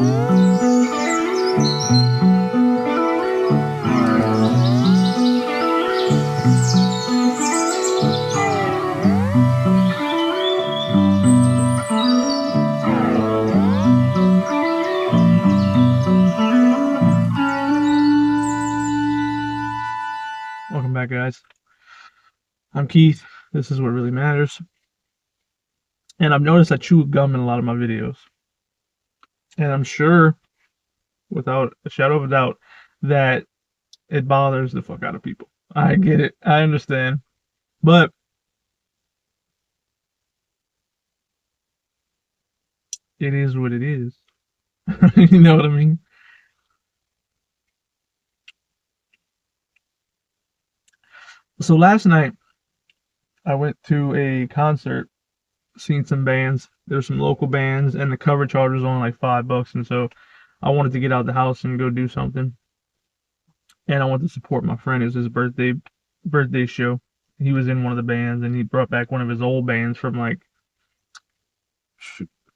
Welcome back, guys. I'm Keith. This is what really matters. And I've noticed I chew gum in a lot of my videos. And I'm sure, without a shadow of a doubt, that it bothers the fuck out of people. I get it. I understand. But it is what it is. You know what I mean? So last night, I went to a concert, seen some bands. There's some local bands, and the cover charge was only like $5. And so I wanted to get out the house and go do something. And I wanted to support my friend. It was his birthday show. He was in one of the bands, and he brought back one of his old bands from like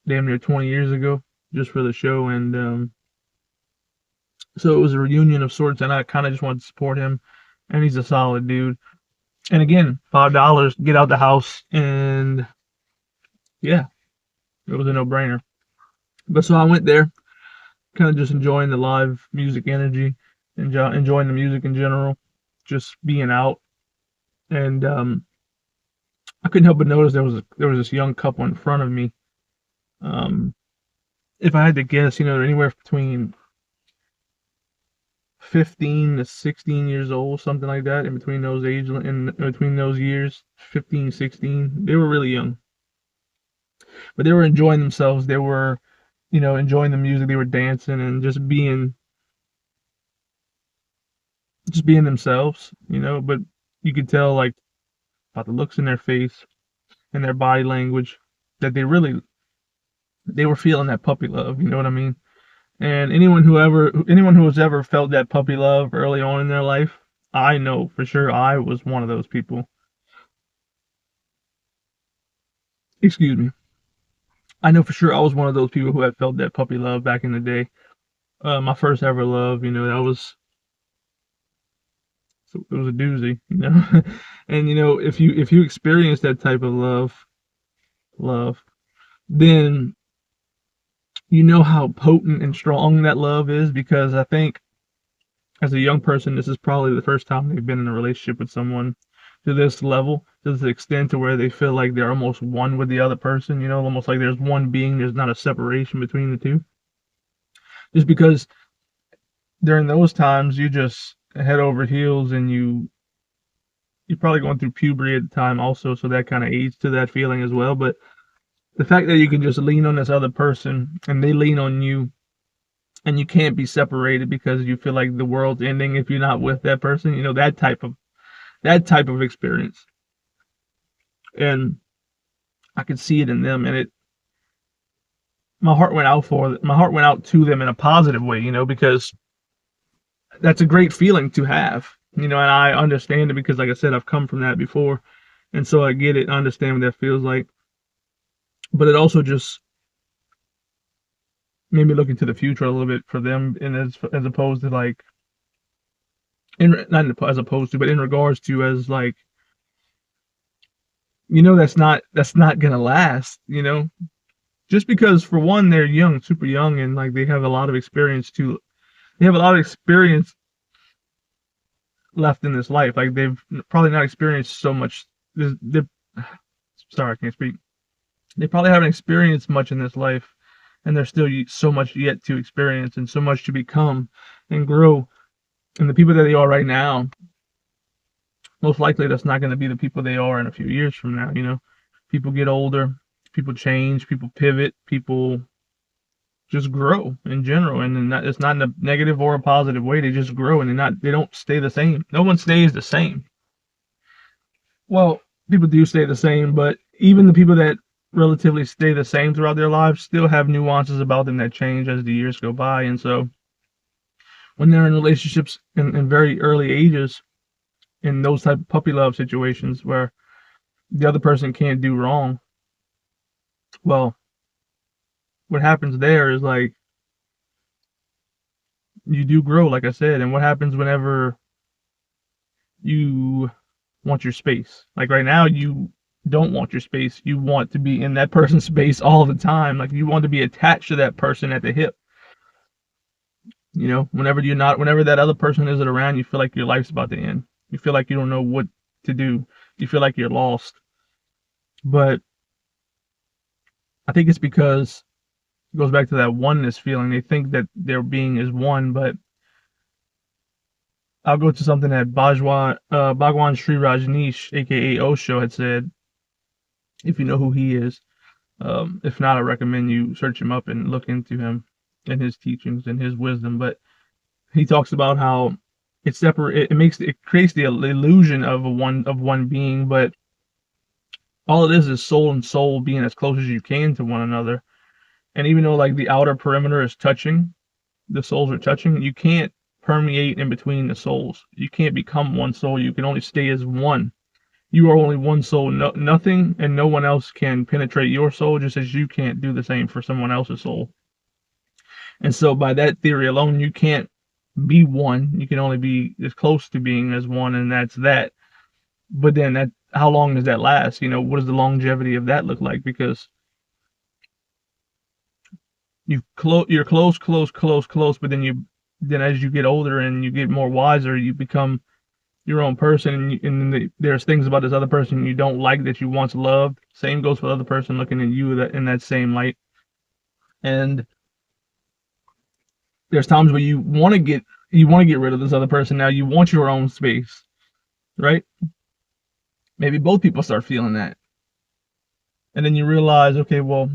damn near 20 years ago, just for the show. And so it was a reunion of sorts, and I kind of just wanted to support him. And he's a solid dude. And again, $5, get out the house, and yeah, it was a no-brainer. But so I went there, kind of just enjoying the live music energy, enjoying the music in general, just being out. And I couldn't help but notice there was this young couple in front of me. If I had to guess, they're anywhere between 15 to 16 years old, something like that, in between those years, 15, 16. They were really young, but they were enjoying themselves. They were, enjoying the music. They were dancing and just being themselves, but you could tell, like, about the looks in their face and their body language, that they were feeling that puppy love, you know what I mean? And anyone who has ever felt that puppy love early on in their life, I know for sure I was one of those people. Excuse me. I know for sure I was one of those people who had felt that puppy love back in the day. My first ever love, it was a doozy, And if you experience that type of love, then you know how potent and strong that love is, because I think as a young person, this is probably the first time they've been in a relationship with someone to this level, to this extent, to where they feel like they're almost one with the other person, almost like there's one being, there's not a separation between the two. Just because during those times you just head over heels, and you're probably going through puberty at the time also, so that kind of aids to that feeling as well. But the fact that you can just lean on this other person and they lean on you, and you can't be separated because you feel like the world's ending if you're not with that person, that type of experience. And I could see it in them, and my heart went out to them in a positive way, because that's a great feeling to have, and I understand it because, like I said, I've come from that before, and so I get it, I understand what that feels like. But it also just made me look into the future a little bit for them, and as opposed to, like, not as opposed to, but in regards to, as like, that's not gonna last, just because, for one, they're young, super young, and like they have a lot of experience left in this life. Like, they've probably not experienced so much. Sorry, I can't speak. They probably haven't experienced much in this life, and there's still so much yet to experience, and so much to become and grow. And the people that they are right now, most likely that's not going to be the people they are in a few years from now. People get older, people change, people pivot, people just grow in general, and it's not in a negative or a positive way. They just grow, and they don't stay the same. No one stays the same. Well, people do stay the same, but even the people that relatively stay the same throughout their lives still have nuances about them that change as the years go by. And so when they're in relationships in very early ages, in those type of puppy love situations where the other person can't do wrong, well, what happens there is, like, you do grow, like I said. And what happens whenever you want your space? Like right now, you don't want your space. You want to be in that person's space all the time. Like you want to be attached to that person at the hip. You know, whenever that other person isn't around, you feel like your life's about to end. You feel like you don't know what to do. You feel like you're lost. But I think it's because it goes back to that oneness feeling. They think that their being is one, but I'll go to something that Bhagwan Sri Rajneesh, aka Osho, had said. If you know who he is, if not, I recommend you search him up and look into him and his teachings and his wisdom. But he talks about how it creates the illusion of one being, but all it is soul and soul being as close as you can to one another. And even though like the outer perimeter is touching, the souls are touching, you can't permeate in between the souls. You can't become one soul. You can only stay as one. You are only one soul. Nothing and no one else can penetrate your soul, just as you can't do the same for someone else's soul. And so by that theory alone, you can't be one. You can only be as close to being as one, and that's that. But then how long does that last? You know, what does the longevity of that look like? Because you're close, but then as you get older and you get more wiser, you become your own person, and there's things about this other person you don't like that you once loved. Same goes for the other person looking at you in that same light. And there's times where you want to get rid of this other person. Now you want your own space, right? Maybe both people start feeling that, and then you realize, okay, well,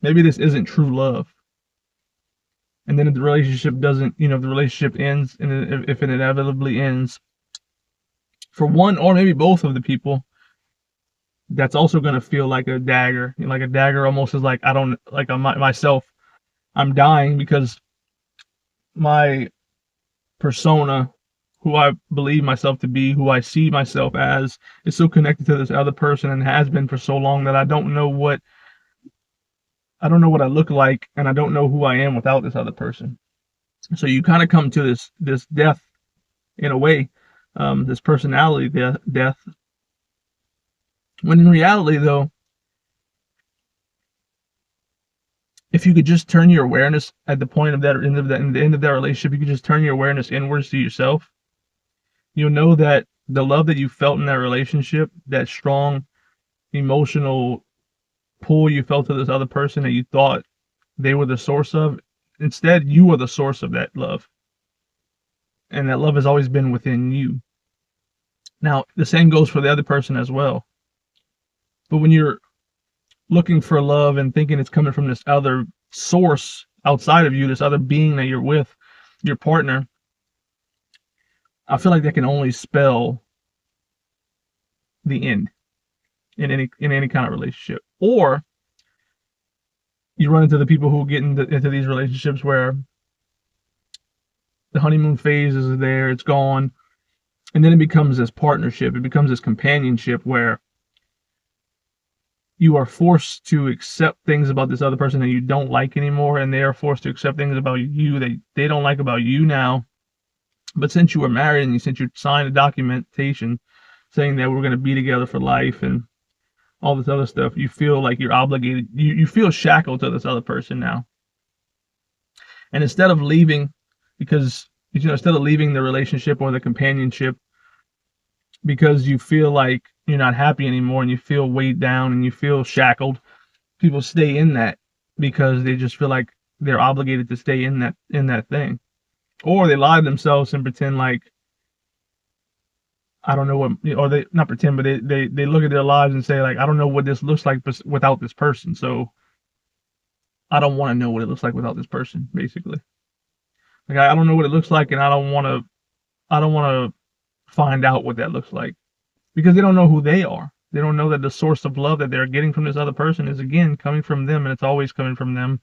maybe this isn't true love. And then if the relationship doesn't, if the relationship ends, and if it inevitably ends, for one or maybe both of the people, that's also going to feel like a dagger. Like a dagger almost is like, myself, I'm dying because my persona, who I believe myself to be, who I see myself as, is so connected to this other person and has been for so long that I don't know what I look like, and I don't know who I am without this other person. So you kind of come to this death in a way, this personality death. When in reality, though, if you could just turn your awareness at the point of that end of that, in the end of that relationship, you could just turn your awareness inwards to yourself. You'll know that the love that you felt in that relationship, that strong emotional pull you felt to this other person that you thought they were the source of, instead you are the source of that love, and that love has always been within you. Now the same goes for the other person as well. But when you're looking for love and thinking it's coming from this other source outside of you, this other being that you're with, your partner, I feel like that can only spell the end in any kind of relationship. Or you run into the people who get into these relationships where the honeymoon phase is there, it's gone, and then it becomes this partnership, it becomes this companionship where you are forced to accept things about this other person that you don't like anymore, and they are forced to accept things about you that they don't like about you now. But since you were married and since you signed a documentation saying that we're going to be together for life and all this other stuff, you feel like you're obligated. You feel shackled to this other person now. And instead of leaving, instead of leaving the relationship or the companionship because you feel like you're not happy anymore and you feel weighed down and you feel shackled, people stay in that because they just feel like they're obligated to stay in that thing. Or they lie to themselves and pretend like, I don't know what, or they not pretend, but they look at their lives and say like, I don't know what this looks like without this person. So I don't want to know what it looks like without this person, basically. Like I don't know what it looks like, and I don't want to find out what that looks like, because they don't know who they are. They don't know that the source of love that they're getting from this other person is again coming from them, and it's always coming from them.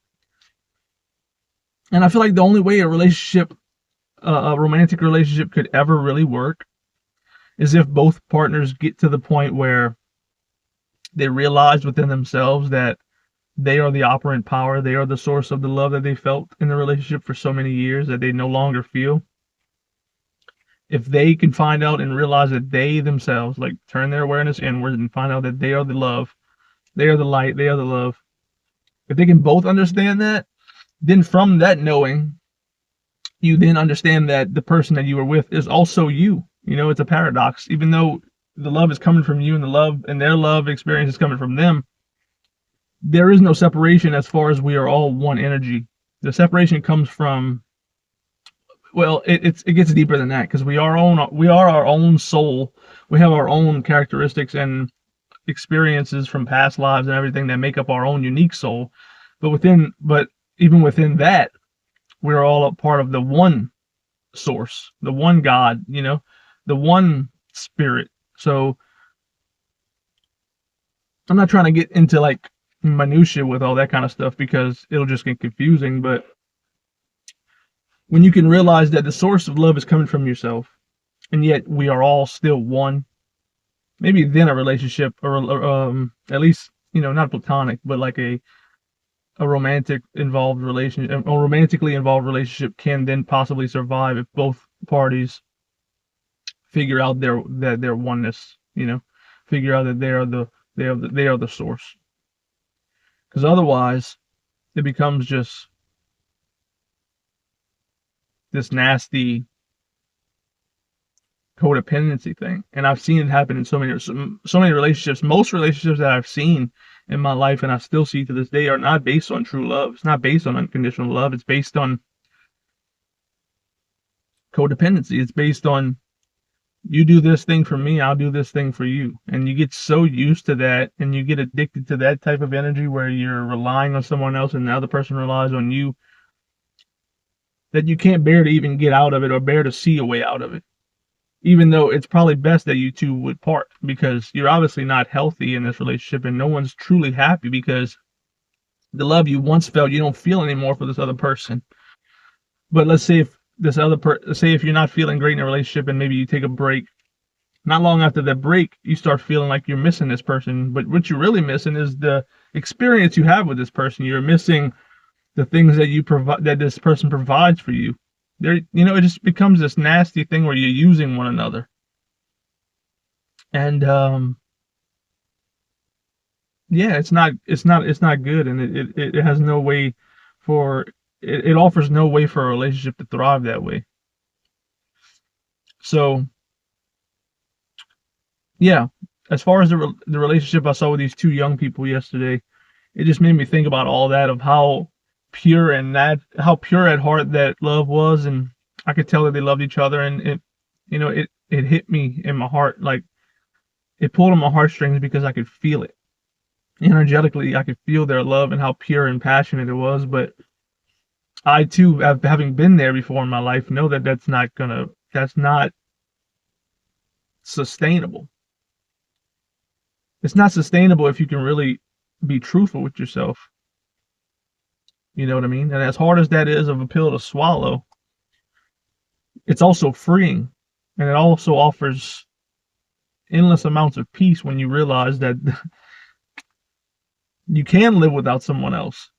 And I feel like the only way a romantic relationship could ever really work is if both partners get to the point where they realize within themselves that they are the operant power. They are the source of the love that they felt in the relationship for so many years that they no longer feel. If they can find out and realize that they themselves, like, turn their awareness inward and find out that they are the love, they are the light, they are the love. If they can both understand that, then from that knowing, you then understand that the person that you are with is also you. You know, it's a paradox. Even though the love is coming from you and the love and their love experience is coming from them, there is no separation as far as we are all one energy. The separation comes from, well, it gets deeper than that, because we are our own soul. We have our own characteristics and experiences from past lives and everything that make up our own unique soul. But even within that, we're all a part of the one source, the one God, the one spirit. So I'm not trying to get into like minutia with all that kind of stuff because it'll just get confusing. But when you can realize that the source of love is coming from yourself, and yet we are all still one, maybe then a relationship, or at least, not platonic, but like a romantic involved relationship, a romantically involved relationship, can then possibly survive if both parties figure out their oneness, figure out that they are the source. Because otherwise, it becomes just this nasty codependency thing. And I've seen it happen in so many relationships. Most relationships that I've seen in my life, and I still see to this day, are not based on true love. It's not based on unconditional love. It's based on codependency. It's based on, you do this thing for me, I'll do this thing for you. And you get so used to that, and you get addicted to that type of energy where you're relying on someone else and the other person relies on you, that you can't bear to even get out of it or bear to see a way out of it. Even though it's probably best that you two would part, because you're obviously not healthy in this relationship and no one's truly happy, because the love you once felt, you don't feel anymore for this other person. But let's say if you're not feeling great in a relationship and maybe you take a break, not long after that break, you start feeling like you're missing this person. But what you're really missing is the experience you have with this person. You're missing the things that this person provides for you. It just becomes this nasty thing where you're using one another. And yeah, it's not good, and it has no way it offers no way for a relationship to thrive that way. So yeah, as far as the relationship I saw with these two young people yesterday, it just made me think about all that, of how pure at heart that love was, and I could tell that they loved each other, and it hit me in my heart, like it pulled on my heartstrings, because I could feel it energetically. I could feel their love and how pure and passionate it was. But I too, having been there before in my life, know that that's not sustainable. It's not sustainable if you can really be truthful with yourself. You know what I mean? And as hard as that is of a pill to swallow, it's also freeing. And it also offers endless amounts of peace when you realize that you can live without someone else.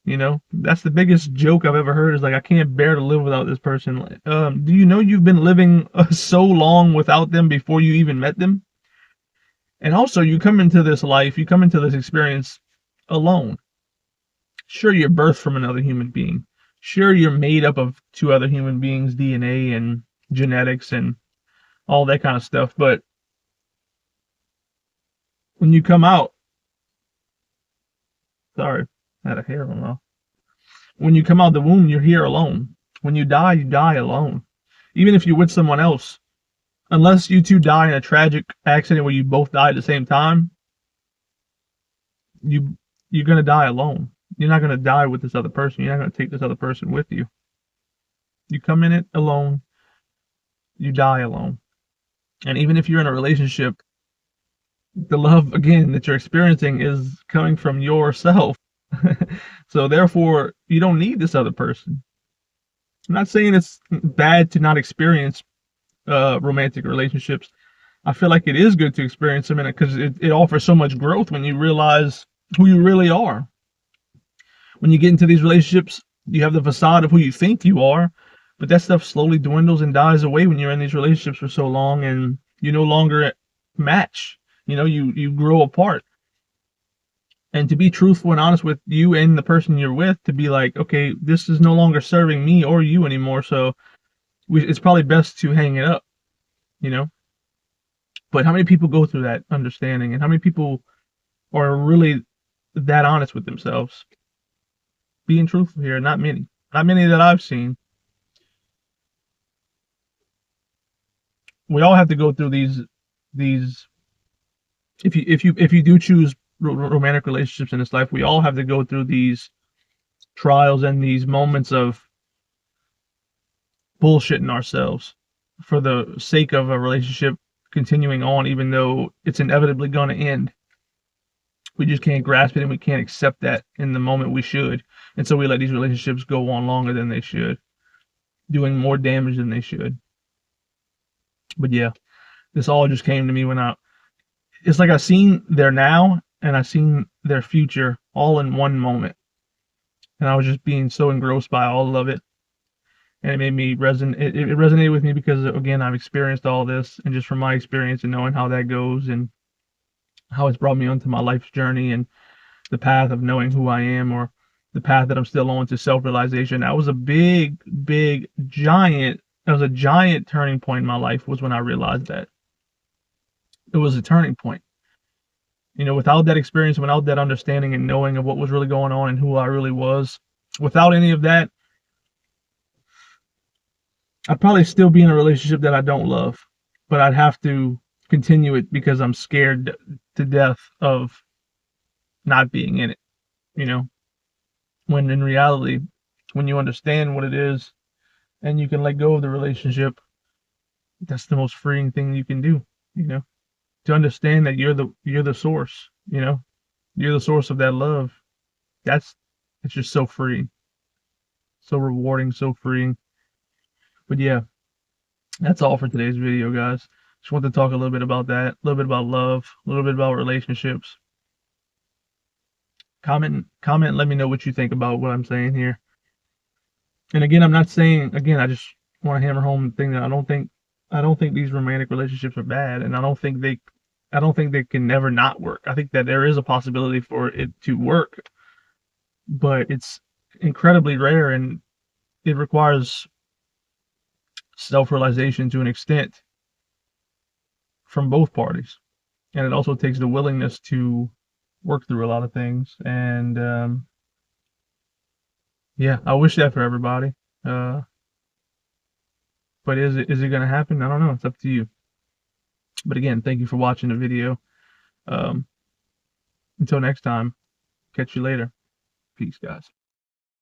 That's the biggest joke I've ever heard, is like, I can't bear to live without this person. Do you know you've been living so long without them before you even met them? And also, you come into this experience alone. Sure, you're birthed from another human being. Sure, you're made up of two other human beings' DNA and genetics and all that kind of stuff. But when you come out, sorry, I had a hair on off. When you come out the womb, you're here alone. When you die alone. Even if you're with someone else, unless you two die in a tragic accident where you both die at the same time, you're gonna die alone. You're not gonna die with this other person. You're not gonna take this other person with you. You come in it alone, you die alone. And even if you're in a relationship, the love, again, that you're experiencing is coming from yourself. So therefore, you don't need this other person. I'm not saying it's bad to not experience romantic relationships. I feel like it is good to experience them in it, because it offers so much growth when you realize who you really are. when you get into these relationships, you have the facade of who you think you are, but that stuff slowly dwindles and dies away when you're in these relationships for so long, and you no longer match. You grow apart. And to be truthful and honest with you and the person you're with, to be like, okay, this is no longer serving me or you anymore, so it's probably best to hang it up, you know. But how many people go through that understanding, and how many people are really that honest with themselves? Being truthful here, not many. Not many that I've seen. We all have to go through these. If you do choose romantic relationships in this life, we all have to go through these trials and these moments of bullshitting ourselves for the sake of a relationship continuing on, even though it's inevitably going to end. We just can't grasp it, and we can't accept that in the moment we should. And so we let these relationships go on longer than they should, doing more damage than they should. But yeah, this all just came to me it's like I seen their now and I seen their future all in one moment. And I was just being so engrossed by all of it. And it made me it resonated with me because, again, I've experienced all this, and just from my experience and knowing how that goes and how it's brought me onto my life's journey and the path of knowing who I am, or the path that I'm still on to self-realization. That was a giant turning point in my life, was when I realized that. It was a turning point. Without that experience, without that understanding and knowing of what was really going on and who I really was, without any of that, I'd probably still be in a relationship that I don't love, but I'd have to continue it because I'm scared to death of not being in it, when in reality, when you understand what it is and you can let go of the relationship, that's the most freeing thing you can do, to understand that you're the source, you're the source of that love. It's just so freeing, so rewarding, so freeing. But yeah, that's all for today's video, guys. Just want to talk a little bit about that, a little bit about love, a little bit about relationships. Comment, let me know what you think about what I'm saying here. And again, I'm not saying, I just want to hammer home the thing that I don't think these romantic relationships are bad, and I don't think they can never not work. I think that there is a possibility for it to work, but it's incredibly rare, and it requires self-realization to an extent from both parties. And it also takes the willingness to work through a lot of things. And yeah, I wish that for everybody. But is it going to happen? I don't know. It's up to you. But again, thank you for watching the video. Until next time, catch you later. Peace, guys.